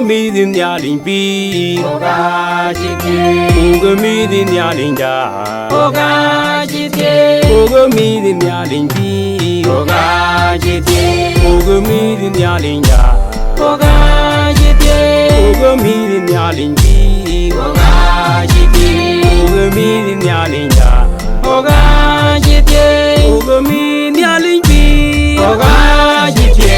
mi din ya ling pi Oga jite Oga mi din ya ling da Oga jite Oga mi din ya ling pi Oga jite Oga mi din ya ling da Oga jite Oga mi din ya ling pi Oga jite Oga mi din ya ling da Oga jite Oga mi din ya ling pi Oga jite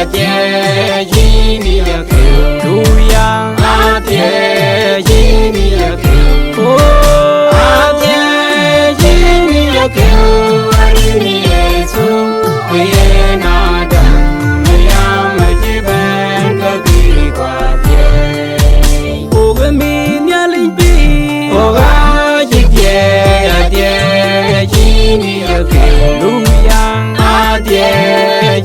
Ate jini yake Luya Ate jini yake Oh Ate jini yake Warini Yesu Oye nada Mayama jiben Kabiri kwa te Oga mi din ya ling pi Oga jite Ate jini yake Luya Ate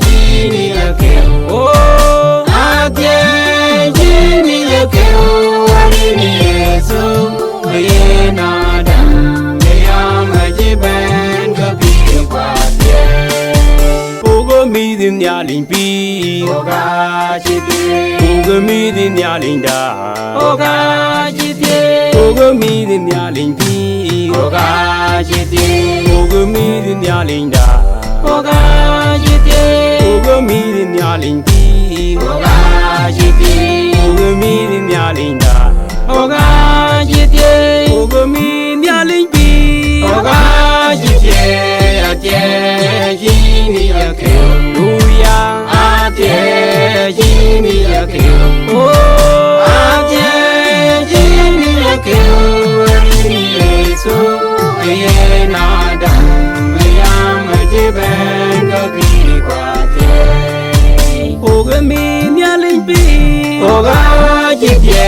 jini yake Oh Ate jini yake Warini Yesu Oye nada Mayama jiben Kabiri kwa te Oga mi din ya ling pi Oga jite Oga mi din ya ling da Oga jite Oga mi din ya ling pi Oga jite Oga mi din ya ling da Oga jite Oga mi din ya ling pi Oga jite Oga mi din ya ling da Oga jite Oga mi din ya ling pi Oga jite Ate jini yake Luya Ate jini yake Oh Ate jini yake Warini Yesu Oye nada Mayama jiben Kabiri kwa te Oga mi din ya ling pi Oga jite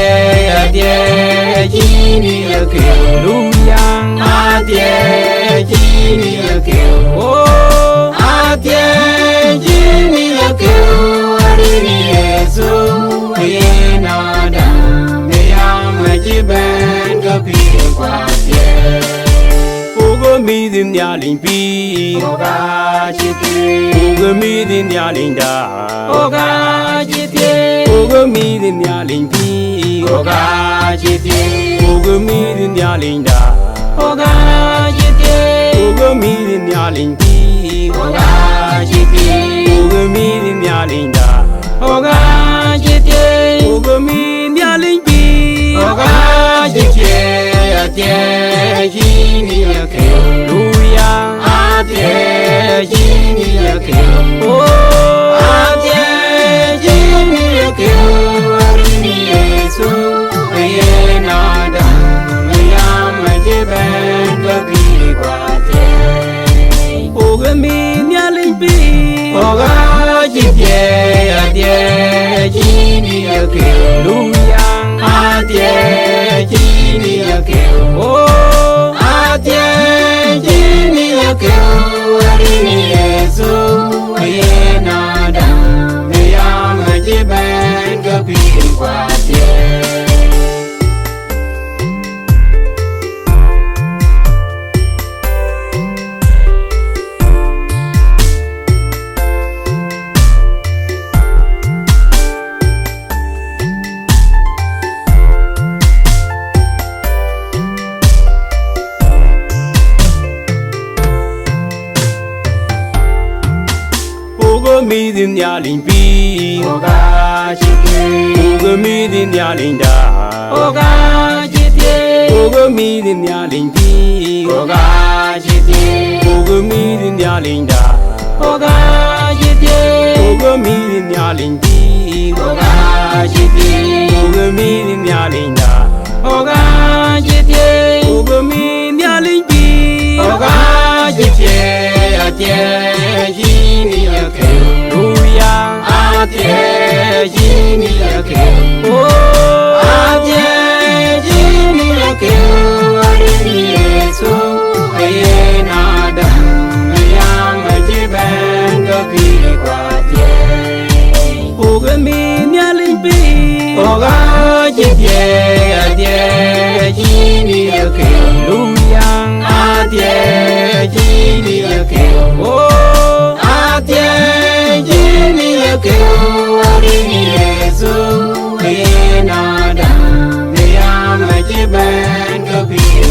Ate jini yake Luya Ate jini yake Oh Ate jini yake Warini Yesu Oye nada Mayama jiben Kabiri kwa te Oga mi din ya ling pi Oga jite Oga mi din ya ling da Oga jite Oga mi din ya ling pi Oga jite Oga mi din ya ling da Oga jite Oga mi din ya ling pi Oga jite Oga mi din ya ling da Oga jite Oga mi din ya ling pi Oga jite Ate jini yake Luya Ate jini yake Oh Ate jini yake Warini Yesu Oye nada Mayama jiben Kabiri kwa te Oga mi din ya ling pi Oga jite Ate jini yake Luya Ate jini yake Oh Ate jini yake Warini Yesu Oye nada Mayama jiben Kabiri kwa te Oga mi din ya ling pi Oga jite Oga mi din ya ling da Oga jite Oga mi din ya ling pi Oga jite Oga mi din ya ling da Oga jite Oga mi din ya ling pi Oga jite Oga mi din ya ling da Oga jite Oga mi din ya ling pi Oga jite Ate jini yake Luya Ate jini yake Oh Ate jini yake Warini Yesu Oye nada Mayama jiben Kabiri kwa te Oga mi din ya ling pi Oga jite Ate jini yake